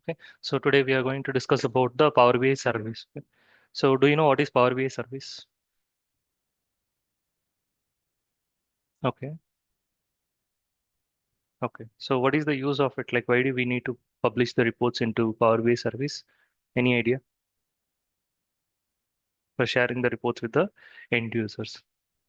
Okay, so today we are going to discuss about the Power BI service. Okay. So do you know what is Power BI service? Okay, okay. So what is the use of it? Like, why do we need to publish the reports into Power BI service? Any idea for sharing the reports with the end users?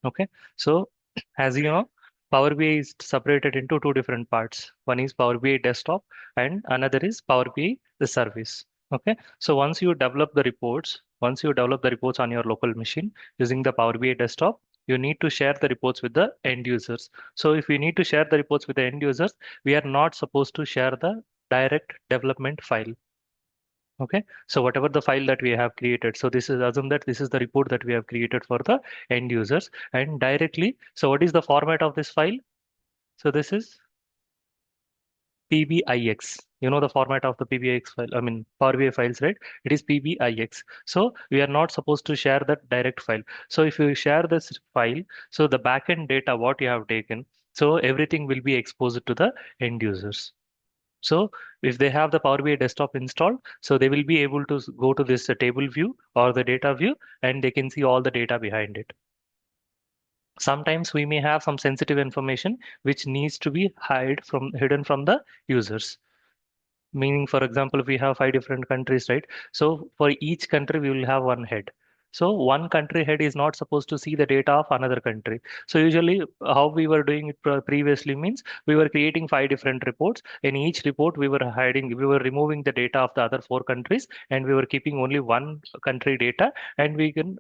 Okay, so as you know, Power BI is separated into two different parts. One is Power BI desktop and another is Power BI the service. Okay, so once you develop the reports on your local machine using the Power BI desktop, you need to share the reports with the end users. So if we need to share the reports with the end users, we are not supposed to share the direct development file. Okay, so whatever the file that we have created, so this is assume that this is the report that we have created for the end users and directly. So what is the format of this file? So this is PBIX. You know the format of the PBIX file, I mean Power BI files, right? It is PBIX. So we are not supposed to share that direct file. So if you share this file, so the backend data, what you have taken, so everything will be exposed to the end users. So if they have the Power BI desktop installed, so they will be able to go to this table view or the data view and they can see all the data behind it. Sometimes we may have some sensitive information which needs to be hidden from the users. Meaning, for example, if we have five different countries, right? So for each country, we will have one head. So one country head is not supposed to see the data of another country. So usually, how we were doing it previously means we were creating five different reports. In each report, we were removing the data of the other four countries, and we were keeping only one country data. And we can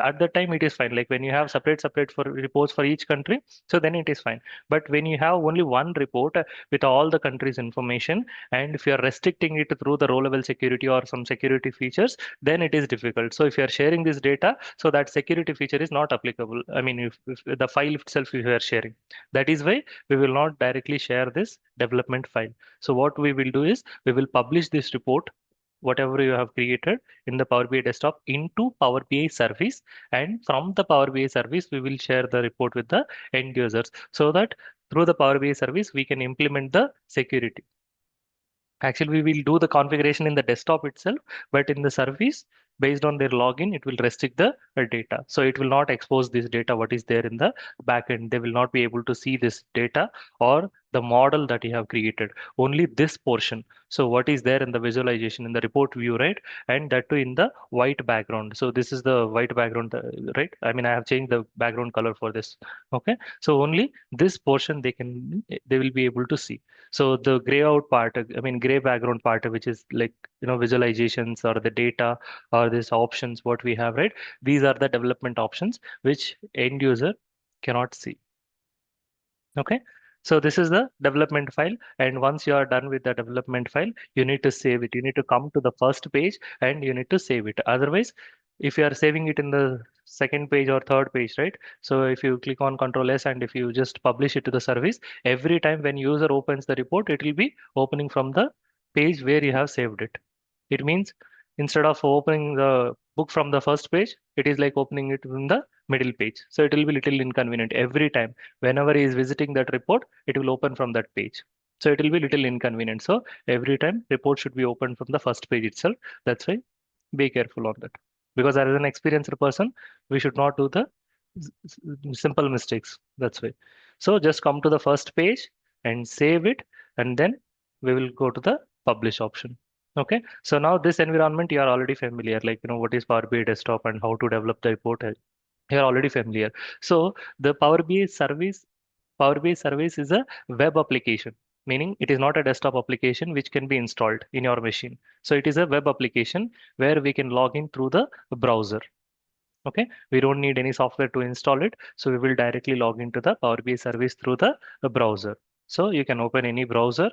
at that time it is fine. Like when you have separate for reports for each country, so then it is fine. But when you have only one report with all the countries information, and if you are restricting it through the row level security or some security features, then it is difficult. So if you are sharing this data, so that security feature is not applicable. I mean, if the file itself you are sharing, that is why we will not directly share this development file. So what we will do is we will publish this report, whatever you have created in the Power BI desktop, into Power BI service, and from the Power BI service we will share the report with the end users, so that through the Power BI service we can implement the security. Actually, we will do the configuration in the desktop itself, but in the service, based on their login, it will restrict the data. So it will not expose this data, what is there in the backend. They will not be able to see this data or the model that you have created, only this portion. So what is there in the visualization in the report view, right? And that too in the white background. So this is the white background, right? I mean, I have changed the background color for this. Okay. So only this portion they will be able to see. So the gray out part, I mean, gray background part, which is like, visualizations or the data or these options, what we have, right? These are the development options which end user cannot see. Okay. So this is the development file. And once you are done with the development file, you need to save it. You need to come to the first page and you need to save it. Otherwise, if you are saving it in the second page or third page, right? So if you click on Control S and if you just publish it to the service, every time when user opens the report, it will be opening from the page where you have saved it. It means instead of opening the book from the first page, it is like opening it from the middle page. So it will be little inconvenient every time. Whenever he is visiting that report, it will open from that page. So it will be little inconvenient. So every time report should be opened from the first page itself. That's why be careful on that. Because as an experienced person, we should not do the simple mistakes. That's why. So just come to the first page and save it, and then we will go to the publish option. Okay. So now this environment you are already familiar, like what is Power BI desktop and how to develop the report. You're already familiar. So the Power BI service is a web application, meaning it is not a desktop application which can be installed in your machine. So it is a web application where we can log in through the browser. Okay, we don't need any software to install it. So we will directly log into the Power BI service through the browser. So you can open any browser.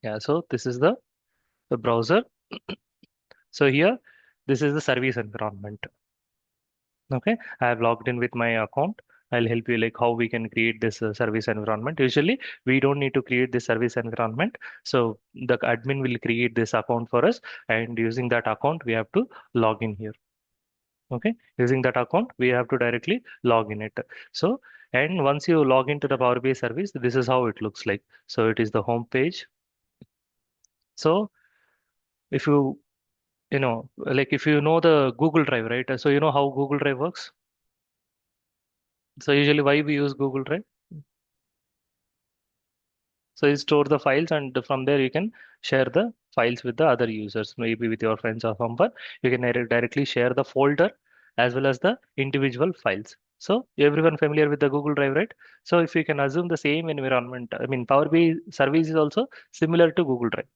Yeah, so this is the browser. So here, this is the service environment. Okay, I have logged in with my account. I'll help you like how we can create this service environment. Usually, we don't need to create this service environment. So the admin will create this account for us, and using that account, we have to log in here. Okay, using that account, we have to directly log in it. So, and once you log into the Power BI service, this is how it looks like. So it is the home page. So If like if you know the Google Drive, right? So you know how Google Drive works. So usually why we use Google Drive? So you store the files, and from there you can share the files with the other users, maybe with your friends or someone. You can directly share the folder as well as the individual files. So everyone familiar with the Google Drive, right? So if you can assume the same environment, I mean, Power BI service is also similar to Google Drive.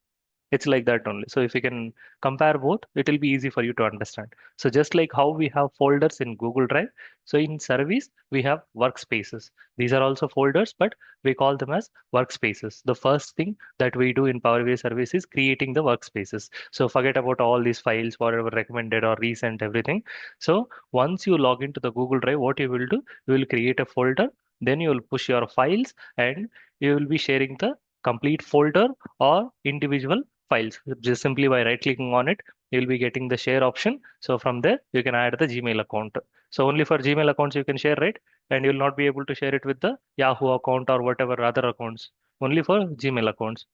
It's like that only. So if you can compare both, it will be easy for you to understand. So just like how we have folders in Google Drive, so in service we have workspaces. These are also folders, but we call them as workspaces. The first thing that we do in Power BI service is creating the workspaces. So forget about all these files, whatever recommended or recent, everything. So once you log into the Google Drive, what you will do, you will create a folder, then you will push your files, and you will be sharing the complete folder or individual files. Just simply by right clicking on it, you'll be getting the share option. So from there, you can add the Gmail account. So only for Gmail accounts you can share, right? And you'll not be able to share it with the Yahoo account or whatever other accounts. Only for Gmail accounts.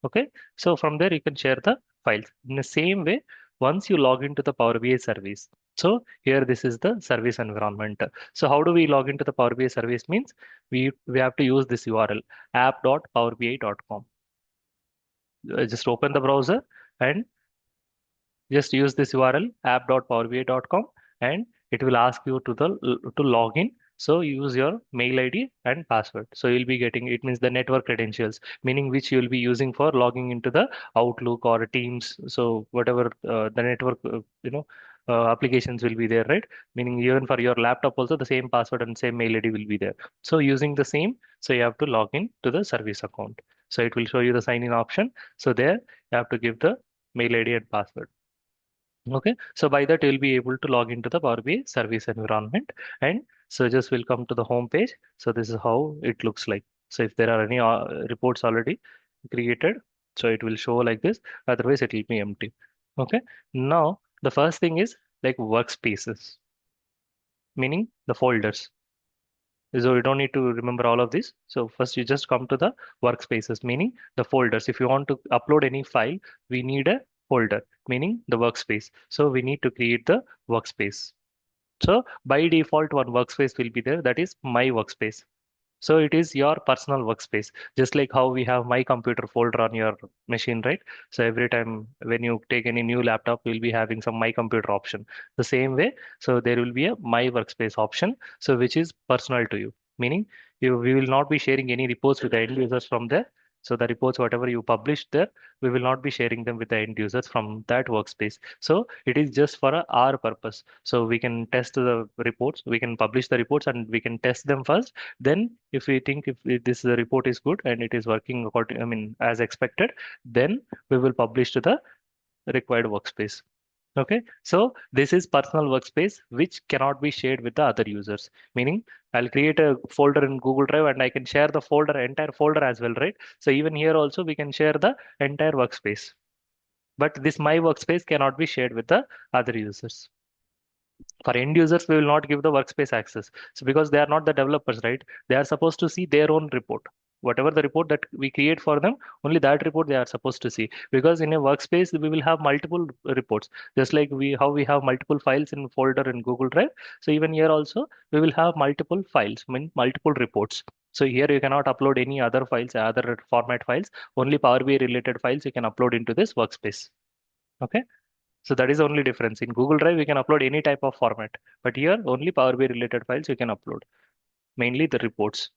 Okay. So from there, you can share the files. In the same way, once you log into the Power BI service. So here, this is the service environment. So how do we log into the Power BI service? Means we have to use this URL app.powerbi.com. Just open the browser and just use this URL app.powerbi.com, and it will ask you to log in. So use your mail ID and password. So you'll be getting, it means the network credentials, meaning which you'll be using for logging into the Outlook or Teams. So whatever the network applications will be there, right? Meaning even for your laptop also the same password and same mail ID will be there. So using the same, so you have to log in to the service account. So it will show you the sign in option. So there you have to give the mail ID and password. Okay, so by that you'll be able to log into the Power BI service environment, and searches will come to the home page. So this is how it looks like. So if there are any reports already created, so it will show like this. Otherwise, it will be empty. Okay. Now the first thing is like workspaces, meaning the folders. So you don't need to remember all of this. So first you just come to the workspaces, meaning the folders. If you want to upload any file, we need a folder, meaning the workspace. So we need to create the workspace. So by default, one workspace will be there. That is my workspace. So it is your personal workspace, just like how we have my computer folder on your machine, right? So every time when you take any new laptop, you'll be having some my computer option. The same way, so there will be a my workspace option, so which is personal to you, meaning we will not be sharing any reports with the end users from there. So the reports, whatever you publish there, we will not be sharing them with the end users from that workspace. So it is just for our purpose. So we can test the reports, we can publish the reports, and we can test them first. Then, if we think if this report is good and it is working according, I mean, as expected, then we will publish to the required workspace. Okay, so this is personal workspace which cannot be shared with the other users. Meaning, I'll create a folder in Google Drive and I can share the folder, entire folder as well, right? So even here also we can share the entire workspace. But this my workspace cannot be shared with the other users. For end users, we will not give the workspace access. So because they are not the developers, right? They are supposed to see their own report. Whatever the report that we create for them, only that report they are supposed to see. Because in a workspace, we will have multiple reports, just like we have multiple files in folder in Google Drive. So even here also, we will have multiple files, I mean multiple reports. So here you cannot upload any other files, other format files. Only Power BI related files you can upload into this workspace. Okay. So that is the only difference. In Google Drive, we can upload any type of format, but here only Power BI related files you can upload, mainly the reports.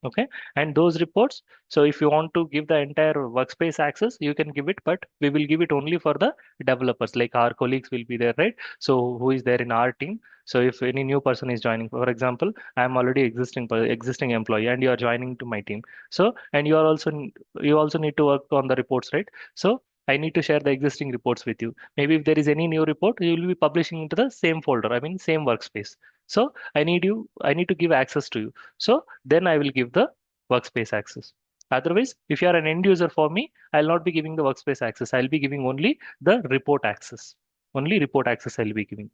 Okay, and those reports. So if you want to give the entire workspace access, you can give it, but we will give it only for the developers, like our colleagues will be there, right? So who is there in our team? So if any new person is joining, for example, I am already existing employee, and you are joining to my team. So and you also need to work on the reports, right? So I need to share the existing reports with you. Maybe if there is any new report, you will be publishing into the same folder. I mean, same workspace. So I need to give access to you. So then I will give the workspace access. Otherwise, if you are an end user for me, I'll not be giving the workspace access. I'll be giving only the report access. Only report access I'll be giving.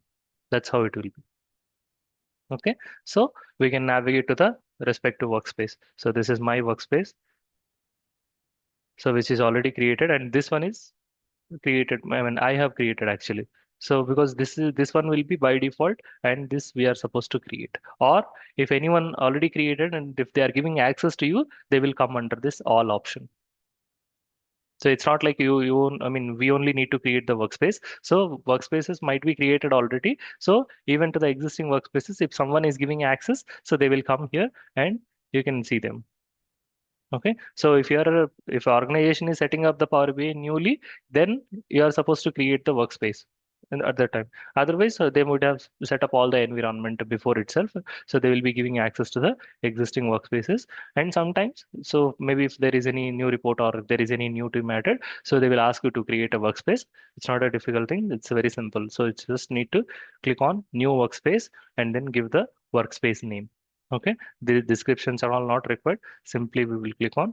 That's how it will be. Okay. So we can navigate to the respective workspace. So this is my workspace. So which is already created, and this one is created. I mean, I have created actually. So because this one will be by default, and this we are supposed to create. Or if anyone already created, and if they are giving access to you, they will come under this all option. So it's not like I mean, we only need to create the workspace. So workspaces might be created already. So even to the existing workspaces, if someone is giving access, so they will come here and you can see them. Okay, so if organization is setting up the Power BI newly, then you are supposed to create the workspace at that time. Otherwise, they would have set up all the environment before itself, so they will be giving access to the existing workspaces. And sometimes, so maybe if there is any new report or if there is any new team added, so they will ask you to create a workspace. It's not a difficult thing. It's very simple. So it's just need to click on new workspace and then give the workspace name. Okay, the descriptions are all not required. Simply we will click on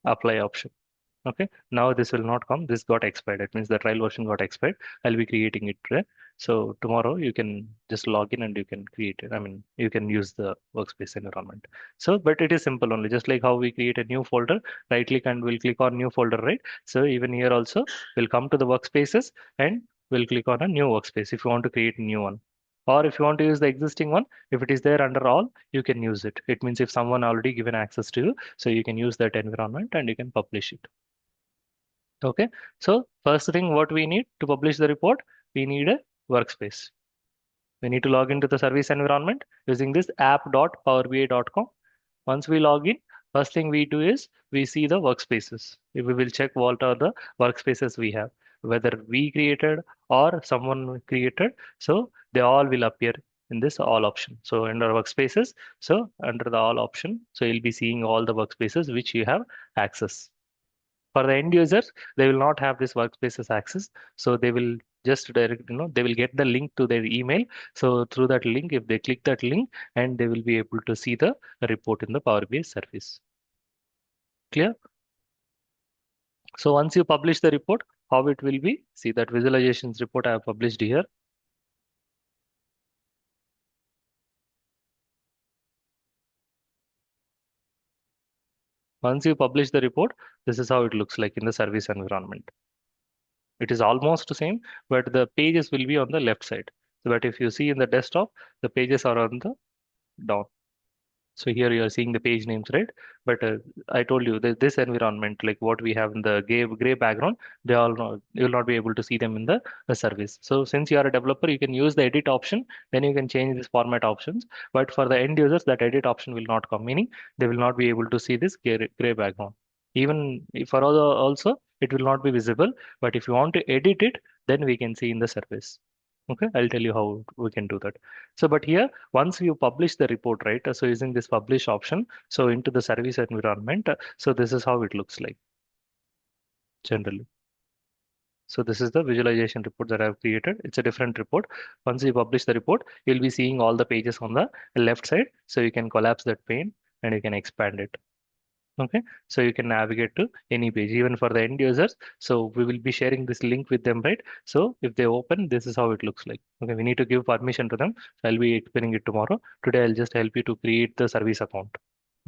apply option. Okay, now this will not come. This got expired. It means the trial version got expired. I'll be creating it today. So tomorrow you can just log in and you can create it. I mean, you can use the workspace environment. So, but it is simple only, just like how we create a new folder, right click and we'll click on new folder, right? So even here also we'll come to the workspaces and we'll click on a new workspace if you want to create a new one. Or if you want to use the existing one, if it is there under all, you can use it. It means if someone already given access to you, so you can use that environment and you can publish it. Okay, so first thing what we need to publish the report, we need a workspace. We need to log into the service environment using this app.powerbi.com. Once we log in, first thing we do is we see the workspaces. We will check what are the workspaces we have, whether we created or someone created. So they all will appear in this all option. So under workspaces, so under the all option, so you'll be seeing all the workspaces which you have access. For the end users, they will not have this workspaces access, so they will just they will get the link to their email. So through that link, if they click that link, and they will be able to see the report in the Power BI service. Clear? So once you publish the report, how it will be? See that visualizations report I have published here. Once you publish the report, this is how it looks like in the service environment. It is almost the same, but the pages will be on the left side. But if you see in the desktop, the pages are on the down. So here you are seeing the page names, right? But I told you that this environment, like what we have in the gray background, they all not, you will not be able to see them in the service. So since you are a developer, you can use the edit option, then you can change these format options. But for the end users, that edit option will not come, meaning they will not be able to see this gray background. Even if for other also, it will not be visible. But if you want to edit it, then we can see in the service. Okay, I'll tell you how we can do that. So, but here, once you publish the report, right? So using this publish option, so into the service environment, so this is how it looks like generally. So this is the visualization report that I've created. It's a different report. Once you publish the report, you'll be seeing all the pages on the left side. So you can collapse that pane and you can expand it. Okay, so you can navigate to any page, even for the end users. So we will be sharing this link with them, right? So if they open, this is how it looks like. Okay, we need to give permission to them. So I'll be explaining it tomorrow. Today, I'll just help you to create the service account.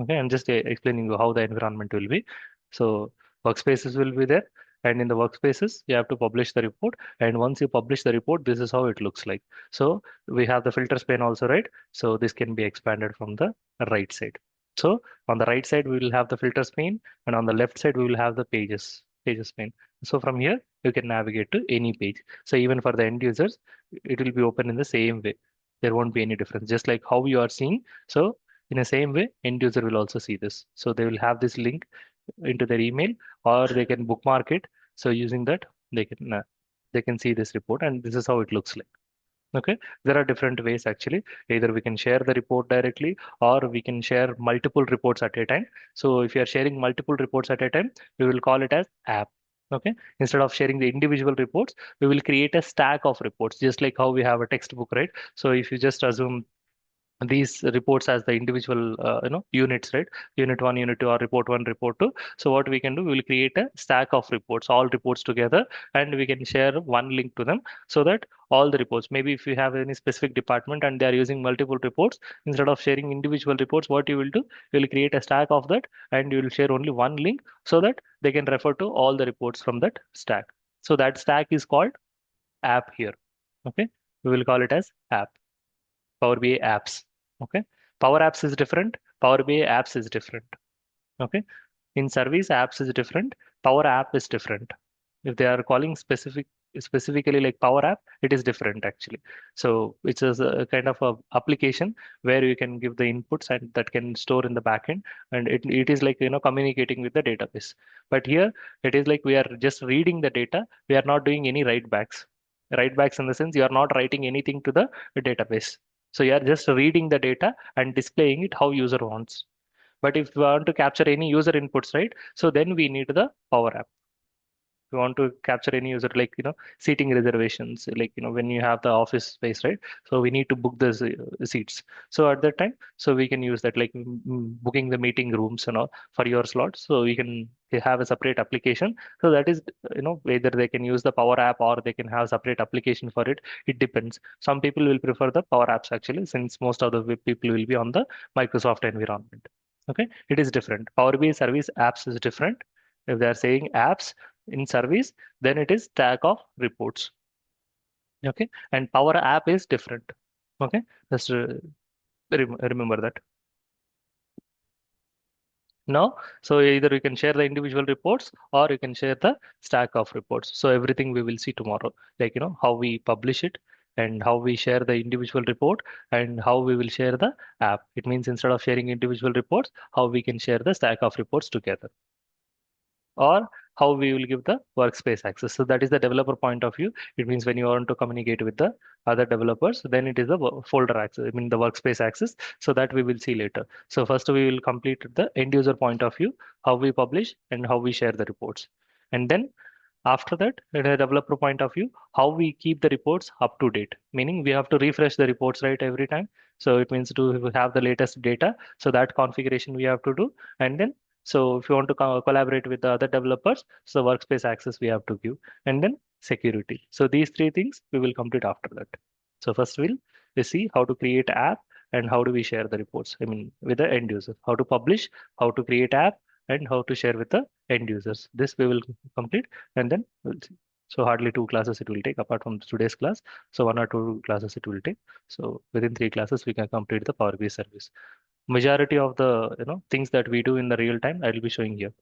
Okay, I'm just explaining you how the environment will be. So workspaces will be there. And in the workspaces, you have to publish the report. And once you publish the report, this is how it looks like. So we have the filters pane also, right? So this can be expanded from the right side. So on the right side, we will have the filters pane, and on the left side, we will have the pages pane. So from here, you can navigate to any page. So even for the end users, it will be open in the same way. There won't be any difference, just like how you are seeing. So in the same way, end user will also see this. So they will have this link into their email, or they can bookmark it. So using that, they can see this report, and this is how it looks like. Okay, there are different ways actually. Either we can share the report directly, or we can share multiple reports at a time. So if you are sharing multiple reports at a time, we will call it as app. Okay, instead of sharing the individual reports, we will create a stack of reports, just like how we have a textbook, right? So if you just assume these reports as the individual units, right? Unit 1, unit 2, or report 1, report 2. So what we can do, we will create a stack of reports, all reports together, and we can share one link to them, so that all the reports, maybe if you have any specific department and they are using multiple reports, instead of sharing individual reports, what you will do, you will create a stack of that, and you will share only one link, so that they can refer to all the reports from that stack. So that stack is called app here. Okay, we will call it as app. Power BI apps. Okay. Power Apps is different. Power BI apps is different. Okay. In service, apps is different. Power App is different. If they are calling specifically like Power App, it is different actually. So it's a kind of a application where you can give the inputs and that can store in the backend, and it is like communicating with the database. But here it is like we are just reading the data. We are not doing any write backs. Write backs in the sense you are not writing anything to the database. So you are just reading the data and displaying it how user wants. But if we want to capture any user inputs, right? So then we need the Power App. We want to capture any user, like seating reservations, like when you have the office space, right? So we need to book the seats. So at that time, so we can use that, like booking the meeting rooms and all for your slots. So we can have a separate application. So that is, whether they can use the Power App or they can have separate application for it. It depends. Some people will prefer the Power Apps actually, since most of the people will be on the Microsoft environment. Okay, it is different. Power BI service apps is different. If they are saying apps in service, then it is stack of reports. Okay, and Power App is different. Okay, just remember that. Now, so either you can share the individual reports or you can share the stack of reports. So everything we will see tomorrow, like how we publish it and how we share the individual report and how we will share the app. It means instead of sharing individual reports, how we can share the stack of reports together, or how we will give the workspace access. So that is the developer point of view. It means when you want to communicate with the other developers, then it is the folder access, I mean the workspace access. So that we will see later. So first we will complete the end user point of view, how we publish and how we share the reports. And then after that, in a developer point of view, how we keep the reports up to date, meaning we have to refresh the reports right every time. So it means to have the latest data. So that configuration we have to do. And then, so if you want to collaborate with the other developers, so workspace access we have to give. And then security. So these three things we will complete after that. So first we see how to create app and how do we share the reports. I mean, with the end user, how to publish, how to create app, and how to share with the end users. This we will complete, and then we'll see. So hardly two classes it will take apart from today's class. So one or two classes it will take. So within three classes we can complete the Power BI service. Majority of the things that we do in the real time, I will be showing here.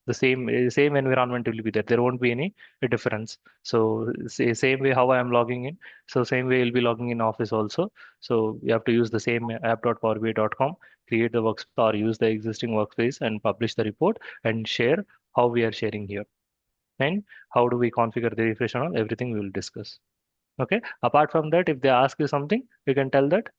The same environment will be there. There won't be any difference. So same way how I am logging in. So same way you'll be logging in Office also. So you have to use the same app.powerbi.com, create the workspace or use the existing workspace and publish the report and share how we are sharing here. And how do we configure the refresh and all, everything we will discuss. Okay. Apart from that, if they ask you something, you can tell that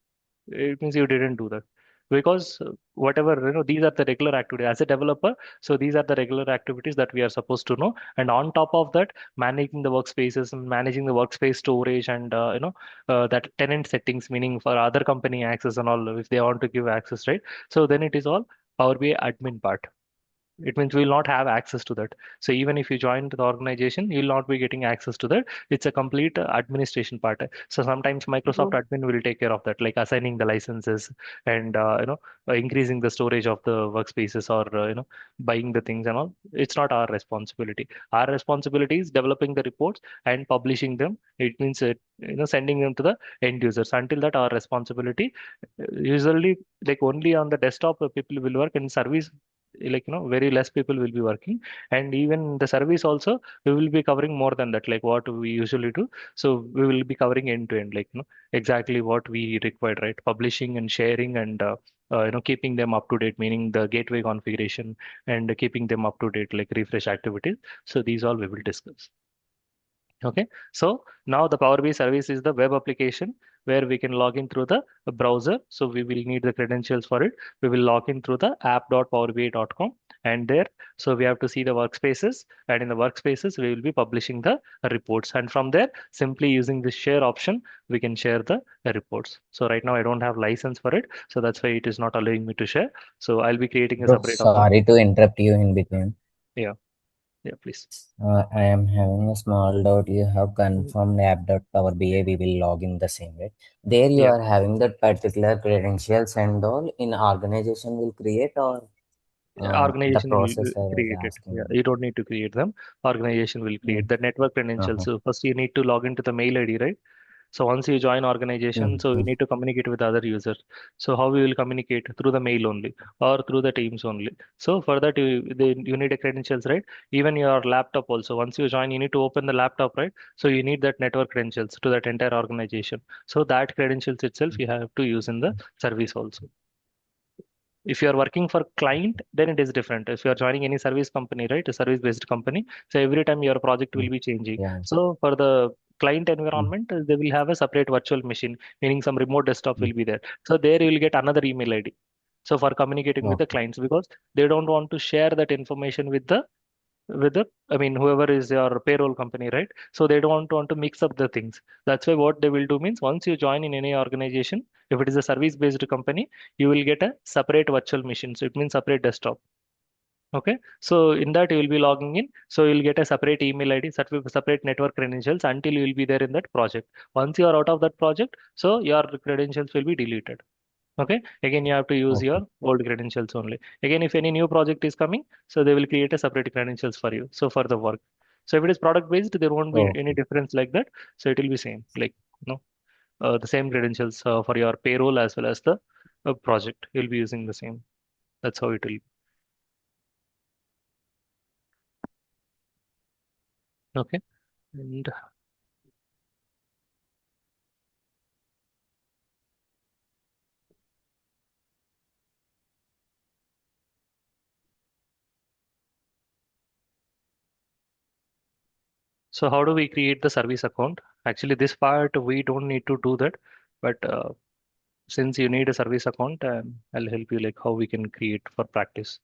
it means you didn't do that, because whatever these are the regular activities as a developer. So these are the regular activities that we are supposed to know, and on top of that, managing the workspaces and managing the workspace storage and that tenant settings, meaning for other company access and all, if they want to give access, right? So then it is all Power BI admin part. It means we will not have access to that. So even if you join the organization, you will not be getting access to that. It's a complete administration part. So sometimes Microsoft Mhm. admin will take care of that, like assigning the licenses and increasing the storage of the workspaces, or buying the things and all. It's not our responsibility. Our responsibility is developing the reports and publishing them. It means sending them to the end users. Until that, our responsibility. Usually, like only on the desktop, people will work in service, like very less people will be working, and even the service also we will be covering more than that, like what we usually do. So we will be covering end to end, like exactly what we required, right? Publishing and sharing and keeping them up to date, meaning the gateway configuration and keeping them up to date, like refresh activities. So these all we will discuss. Okay, so now the Power BI service is the web application where we can log in through the browser. So we will need the credentials for it. We will log in through the app.powerbi.com, and there, so we have to see the workspaces, and in the workspaces we will be publishing the reports. And from there, simply using the share option, we can share the reports. So right now I don't have license for it, so that's why it is not allowing me to share. So I'll be creating a Bro, separate account. sorry to interrupt you in between. Yeah, yeah, please. I am having a small doubt. You have confirmed app.powerbi we will log in the same way. There you Yeah. are having that particular credentials and all in organization will create, or the Organization will process I was create it. Yeah, asking. you don't need to create them. Organization will create Mm, the network credentials. uh-huh. So first you need to log into the mail ID, right? So once you join organization, Mm, so you mm, need to communicate with other users. So how we will communicate? Through the mail only or through the Teams only. So for that you need a credentials, right? Even your laptop also. Once you join, you need to open the laptop, right? So you need that network credentials to that entire organization. So that credentials itself you have to use in the service also. If you are working for client, then it is different. If you are joining any service company, right, a service based company, so every time your project will mm, be changing. yeah. So for the client Mm, environment, they will have a separate virtual machine, meaning some remote desktop mm, will be there. So there you will get another email ID, so for communicating with the okay. clients, because they don't want to share that information with the I mean whoever is your payroll company, right? So they don't want to mix up the things. That's why what they will do means, once you join in any organization, if it is a service based company, you will get a separate virtual machine. So it means separate desktop. Okay, so in that you will be logging in. So you'll get a separate email ID, separate network credentials until you will be there in that project. Once you are out of that project, so your credentials will be deleted. Okay, again you have to use Okay. your old credentials only. Again, if any new project is coming, so they will create a separate credentials for you, so for the work. So if it is product based, there won't be any Okay. difference like that. So it will be same, like, you know, the same credentials for your payroll as well as the project, you'll be using the same. That's how it will be. Okay, and so how do we create the service account? Actually this part we don't need to do that, but since you need a service account, I'll help you like how we can create for practice.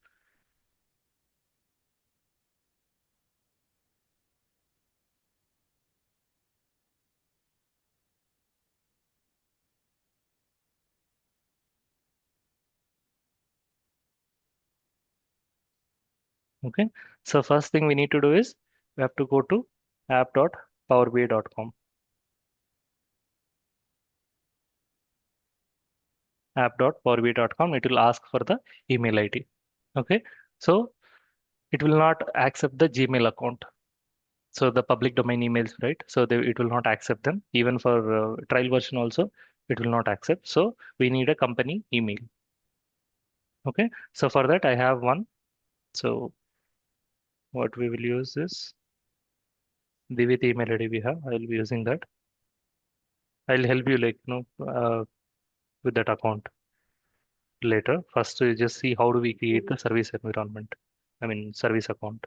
Okay, so first thing we need to do is we have to go to app.powerbi.com. App.powerbi.com. It will ask for the email ID. Okay, so it will not accept the Gmail account. So the public domain emails, right? So it will not accept them. Even for trial version also, it will not accept. So we need a company email. Okay, so for that I have one. So what we will use is the with email ID we have. I will be using that. I'll help you like with that account later. First, we just see how do we create the service environment. I mean, service account.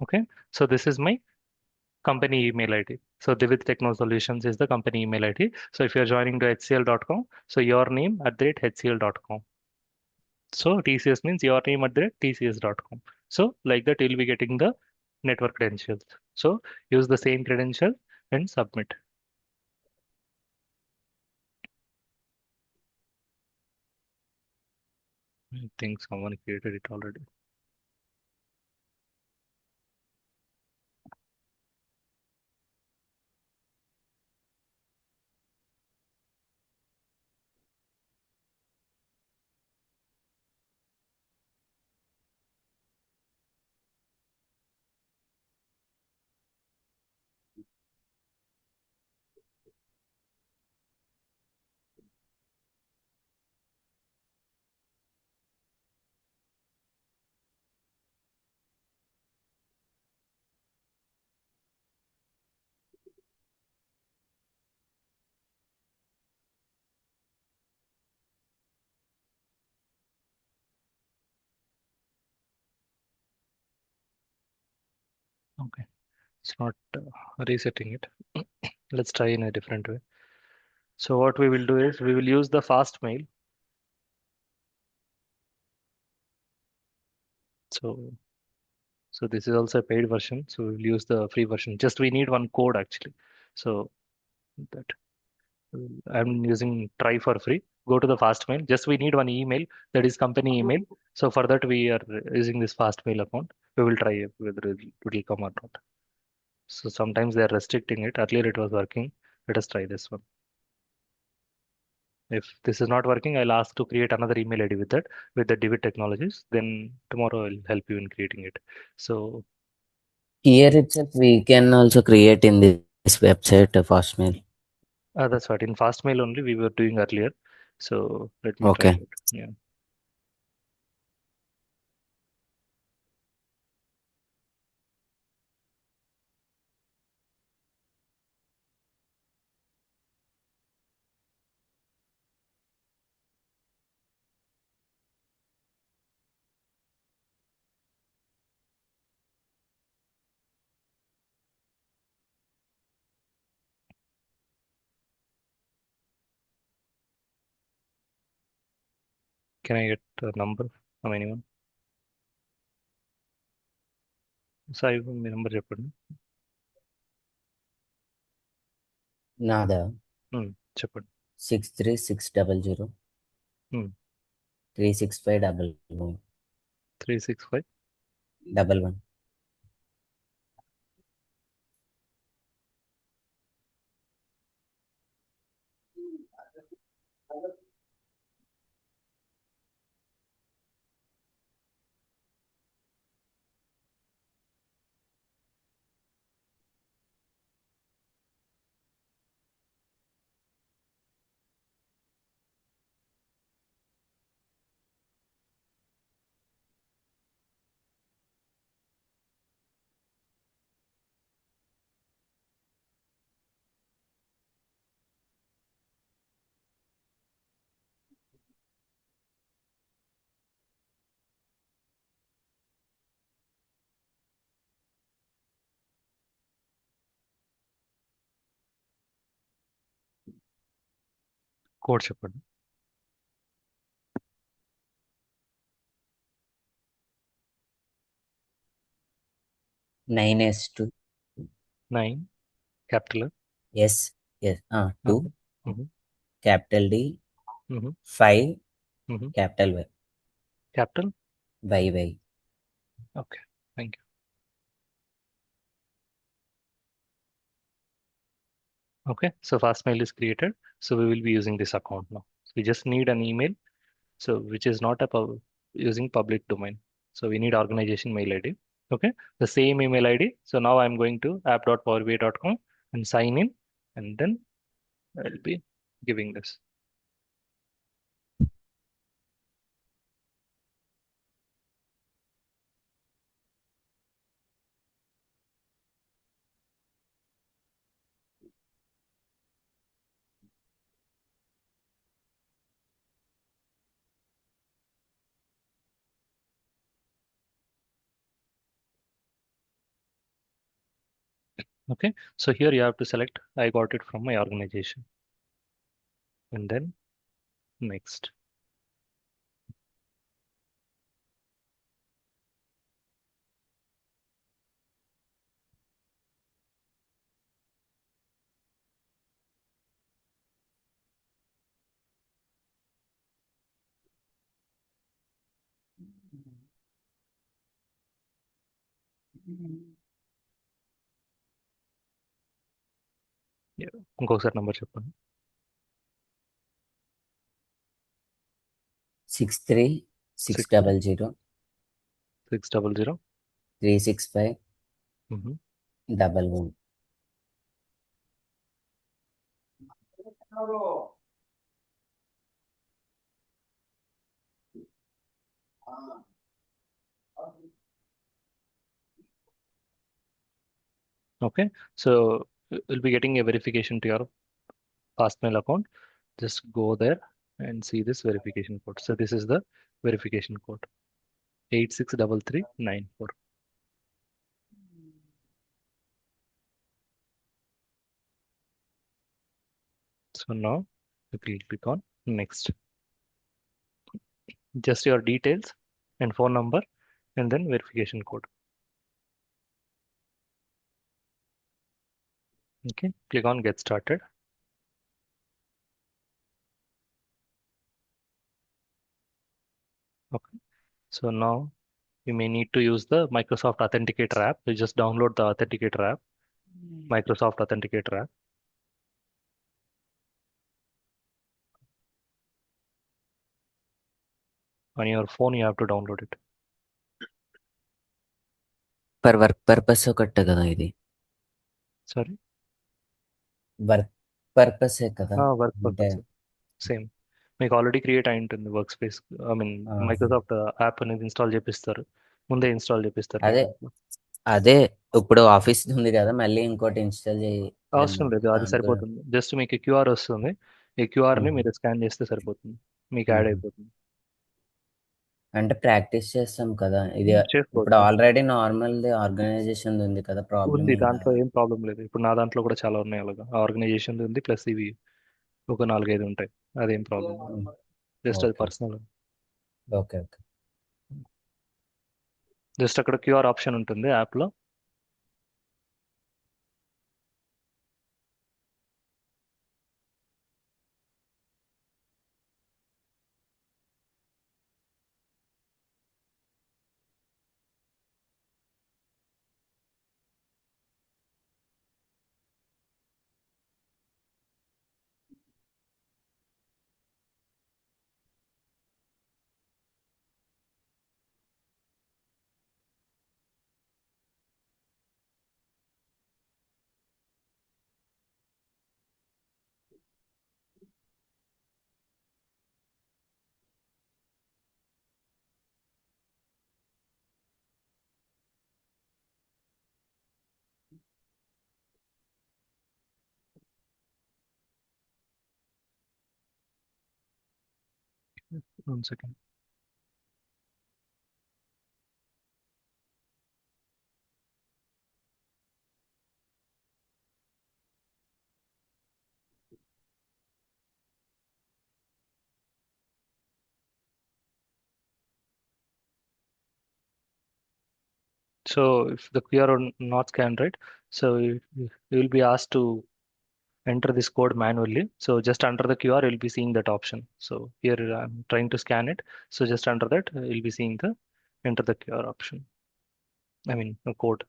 Okay. So this is my company email ID. So Divit Techno Solutions is the company email ID. So if you're joining to HCL.com, so your name at the rate HCL.com. So TCS means your name at the rate TCS.com. So like that, you'll be getting the network credentials. So use the same credential and submit. I think someone created it already. Okay, it's not resetting it. Let's try in a different way. So what we will do is we will use the fast mail. So so this is also a paid version. So we will use the free version. Just we need one code actually. So that I'm using try for free. Go to the fast mail. Just we need one email, that is company email. So for that we are using this fast mail account. We will try whether it will come or not. So sometimes they are restricting it. Earlier it was working. Let us try this one. If this is not working, I'll ask to create another email ID with that, with the Divid technologies. Then tomorrow I'll help you in creating it. So Here itself, we can also create in this website a fast mail. that's what in Fastmail only we were doing earlier. So let me try Okay. it. Yeah. Can I get a number from anyone? Sai me number చెప్పండి. Nada. చెప్పండి. 63600 36511 365. 11. Code చెప్పండి. 9s2. 9 capital. Yes. Yes. 2. Mhm. Capital D. Mhm. 5. Mhm. Capital Y. Capital. Y. Okay. Thank you. Okay. So Fastmail is created. So we will be using this account now. So we just need an email. So which is not a using public domain. So we need organization mail ID. Okay. The same email ID. So now I'm going to app.powerbi.com and sign in, and then I'll be giving this. Okay. So here you have to select I got it from my organization, and then next. Yeah. ఇంకొకసారి number చెప్పండి. 6 63600 600. 365 Mhm. 11. Okay. So you'll be getting a verification to your Fastmail account. Just go there and see this verification code. So this is the verification code 863394. So now you will click on next. Just your details and phone number and then verification code. Okay, click on get started. Okay, so now you may need to use the Microsoft Authenticator app. You just download the Authenticator app, Microsoft Authenticator app. On your phone, you have to download it. For work purpose ఒకటే కదా ఇది? Sorry, work పర్పసే కదా work అంటే? purpose. Same. మీకు already create అయి ఉంటుంది work space. I mean Microsoft app అనేది install చేపిస్తారు, ముందే ఇన్స్టాల్ చేపిస్తారు మీ అదే దాంట్లో. అదే ఇప్పుడు ఆఫీస్ ఉంది కదా, మళ్ళీ ఇంకోటి ఇన్స్టాల్ చేయడం అవసరం లేదు, అది దాని గురించి. సరిపోతుంది. జస్ట్ మీకు క్యూఆర్ వస్తుంది, ఈ క్యూఆర్ని మీరు స్కాన్ చేస్తే సరిపోతుంది, మీకు యాడ్ అయిపోతుంది. అంటే ప్రాక్టీస్ చేస్తాం కదా ఇది. ఇప్పుడు చేసుకోవచ్చు. ఆల్రెడీ నార్మల్ ఆర్గనైజేషన్ ఉంది కదా, ప్రాబ్లం ఉంది, ఏం దాంట్లో రాదు. ఏం ప్రాబ్లం లేదు. ఇప్పుడు నా దాంట్లో కూడా చాలా ఉన్నాయి అలాగా, ఆర్గనైజేషన్ ఉంది ప్లస్ ఇవి ఒక 4-5 ఉంటాయి. అదేం ప్రాబ్లం లేదు, జస్ట్ అది okay personal. Okay okay. Just అక్కడ క్యూఆర్ ఆప్షన్ ఉంటుంది యాప్లో. One second. So if the QR are not scanned, right? So you will be asked to enter this code manually. So just under the QR, you'll be seeing that option. So here I'm trying to scan it. So just under that, you'll be seeing the enter the QR option. I mean, the code.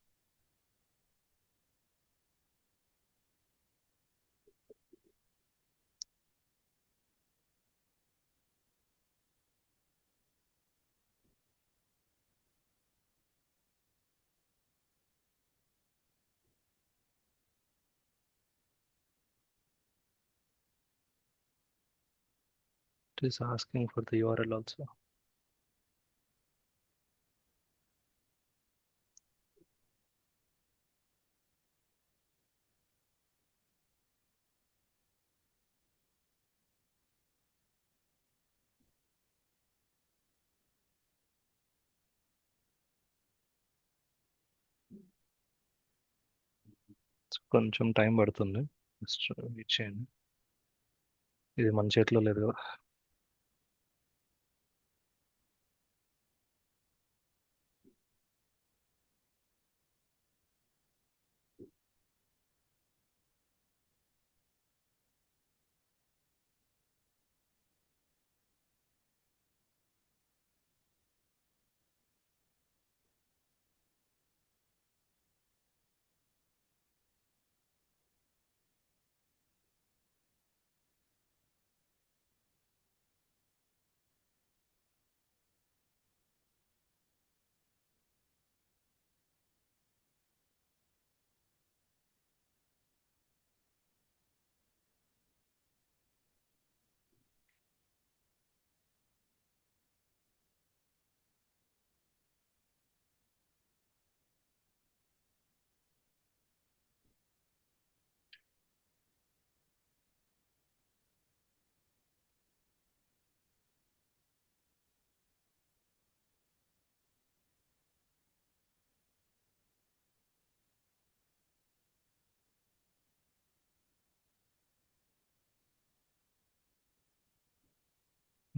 It is asking for the URL also. So కొంచెం time పడుతుంది, just wait చేయండి. ఇది మన చేతిలో లేదు కదా.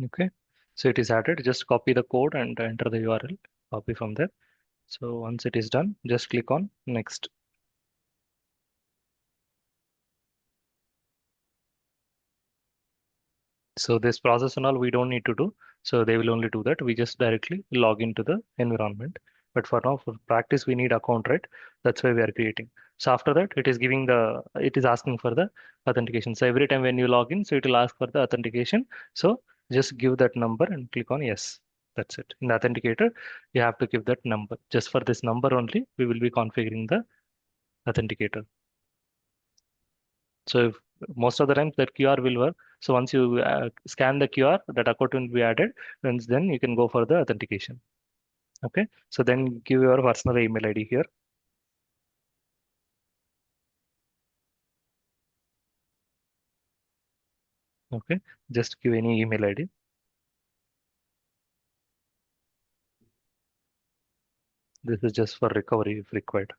Okay. So it is added. Just copy the code and enter the URL. Copy from there. So once it is done, just click on next. So this process and all we don't need to do. So they will only do that. We just directly log into the environment. But for now, for practice, we need account, right? That's why we are creating. So after that, it is asking for the authentication. So every time when you log in, so it will ask for the authentication. So just give that number and click on yes. That's it. In the authenticator, you have to give that number. Just for this number only, we will be configuring the authenticator. So if most of the times that QR will work. So once you scan the QR, that account will be added, and then you can go for the authentication. Okay. So then give your personal email ID here. Okay. Just give any email ID. This is just for recovery if required.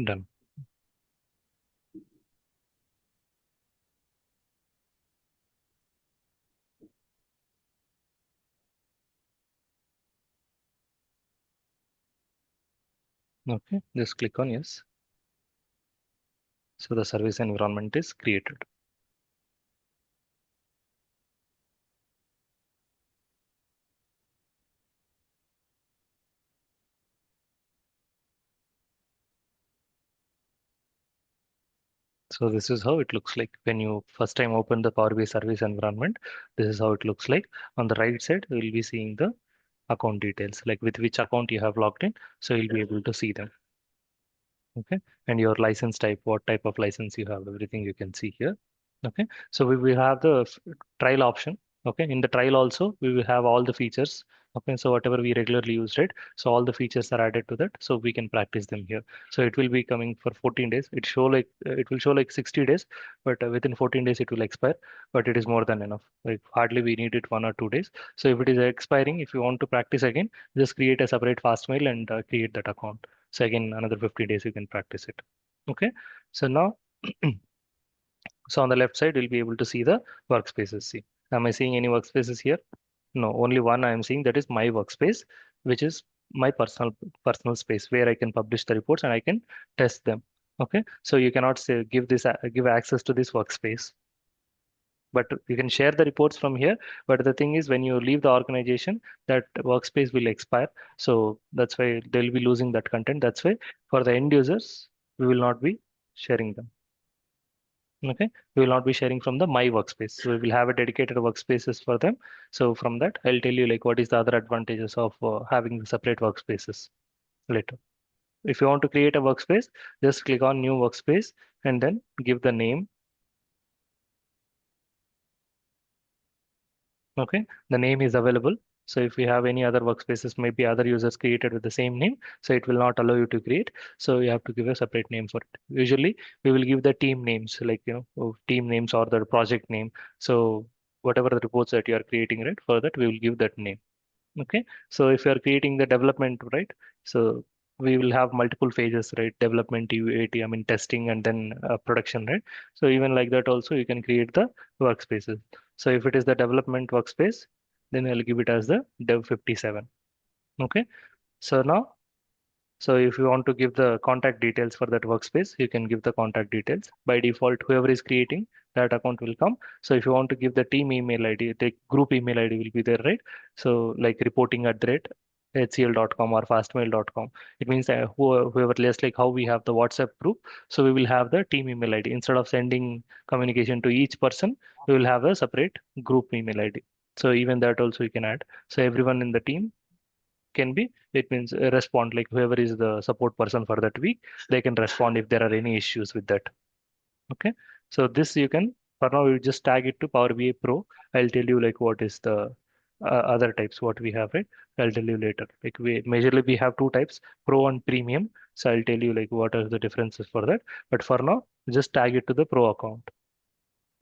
Done. Okay. Just click on yes. So the service environment is created. So this is how it looks like when you first time open the Power BI service environment. This is how it looks like. On the right side, you will be seeing the account details, like with which account you have logged in. So you'll be able to see them. Okay, and your license type, what type of license you have, everything you can see here. Okay, so we will have the trial option. Okay, in the trial also we will have all the features. Okay, so whatever we regularly use, right? So all the features are added to that, so we can practice them here. So it will be coming for 14 days. It will show like 60 days, but within 14 days it will expire. But it is more than enough. Like hardly we need it 1 or 2 days. So if it is expiring, if you want to practice again, just create a separate fast mail and create that account. So again, another 50 days you can practice it. Okay. So now, so on the left side, you'll be able to see the workspaces. See, am I seeing any workspaces here? No, only one I am seeing, that is my workspace, which is my personal space where I can publish the reports and I can test them. Okay. So you cannot say give access to this workspace, but you can share the reports from here. But the thing is, when you leave the organization, that workspace will expire. So that's why they'll be losing that content. That's why for the end users, we will not be sharing them. Okay, we will not be sharing from the my workspace. So we will have a dedicated workspaces for them. So from that, I'll tell you like what is the other advantages of having the separate workspaces later. If you want to create a workspace, just click on new workspace and then give the name. Okay, the name is available. So if you have any other workspaces, maybe other users created with the same name, so it will not allow you to create. So you have to give a separate name for it. Usually we will give the team names, like team names or the project name. So whatever the reports that you are creating, right, for that we will give that name. Okay, so if you are creating the development, right, so we will have multiple phases, right? Development, UAT, I mean testing, and then production, right? So even like that also you can create the workspaces. So if it is the development workspace, then I'll give it as the dev 57. Okay, so now so if you want to give the contact details for that workspace, you can give the contact details. By default, whoever is creating that account will come. So if you want to give the team email ID, the group email ID will be there, right? So like reporting at the rate hcl.com or fastmail.com. It means that whoever, just like how we have the WhatsApp group, so we will have the team email ID. Instead of sending communication to each person, we will have a separate group email ID. So even that also you can add. So everyone in the team can be, it means respond, like whoever is the support person for that week, they can respond if there are any issues with that. Okay, so this you can, for now you just tag it to Power BI Pro. I'll tell you like what is the other types what we have, right? I'll tell you later. Like we majorly we have two types, Pro and Premium. So I'll tell you like what are the differences for that. But for now, just tag it to the Pro account.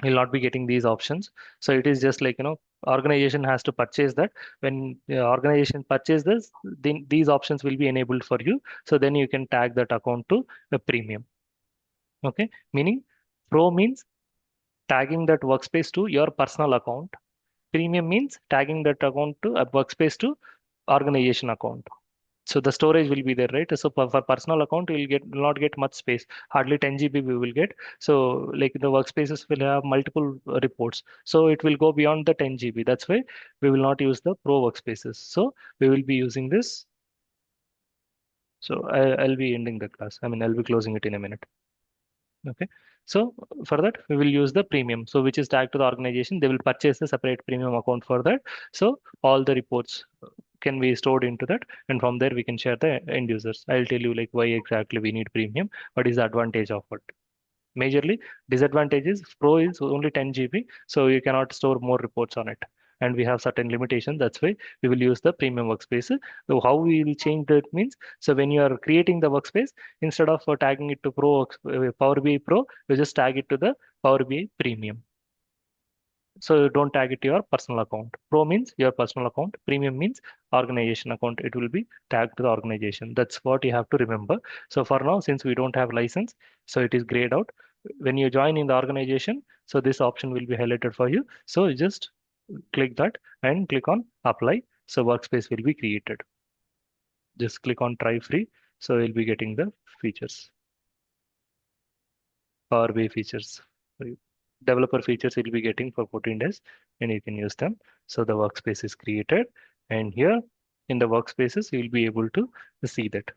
You'll not be getting these options. So it is just like, organization has to purchase that. When the organization purchase this, then these options will be enabled for you. So then you can tag that account to a premium. Okay, meaning pro means tagging that workspace to your personal account. Premium means tagging that account to a workspace to organization account. So the storage will be there, right? So for personal account, you will not get much space. Hardly 10 GB we will get. So like the workspaces will have multiple reports. So it will go beyond the 10 GB. That's why we will not use the pro workspaces. So we will be using this. So I'll be ending the class. I mean, I'll be closing it in a minute. Okay. So for that, we will use the premium. So which is tagged to the organization. They will purchase a separate premium account for that. So all the reports can be stored into that, and from there we can share the end users. I'll tell you like why exactly we need premium, what is the advantage of it. Majorly, disadvantage is pro is only 10 GB, so you cannot store more reports on it, and we have certain limitations. That's why we will use the premium workspace. So how we will change that means, so when you are creating the workspace, instead of tagging it to Power BI Pro, you just tag it to the Power BI Premium. So don't tag it to your personal account. Pro means your personal account. Premium means organization account. It will be tagged to the organization. That's what you have to remember. So for now, since we don't have license, so it is grayed out. When you join in the organization, so this option will be highlighted for you. So you just click that and click on apply. So workspace will be created. Just click on try free. So you'll be getting the features. Power BI features. So developer features you'll be getting for 14 days and you can use them. So the workspace is created, and here in the workspaces you'll be able to see that.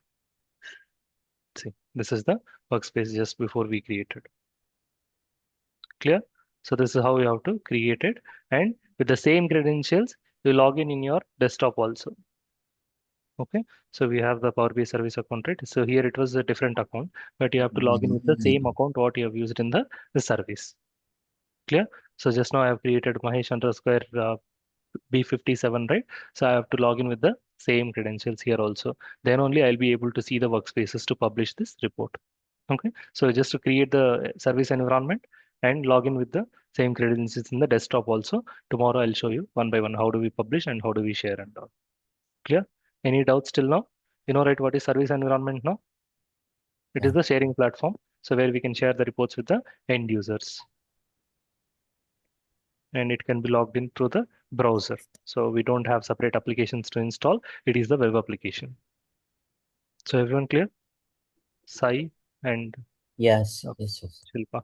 See, this is the workspace just before we created. Clear? So this is how you have to create it, and with the same credentials you log in your desktop also. Okay, so we have the Power BI service account, right? So here it was a different account, but you have to log in with the same account what you have used in the service. Clear? So just now I have created Mahesh underscore B57, right? So I have to log in with the same credentials here also. Then only I'll be able to see the workspaces to publish this report. Okay. So just to create the service environment and log in with the same credentials in the desktop also. Tomorrow I'll show you one by one how do we publish and how do we share and all. Clear? Any doubts till now? You know, right, what is service environment now? It is Yeah. the sharing platform. So where we can share the reports with the end users, and it can be logged in through the browser. So we don't have separate applications to install. It is the web application. So everyone clear? Sai and Yes, uh, yes, yes. Shilpa.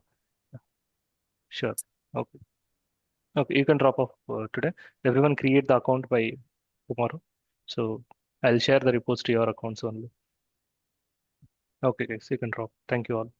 Sure. Okay. Okay. You can drop off today. Everyone create the account by tomorrow. So I'll share the reports to your accounts only. Okay, guys. You can drop. Thank you all.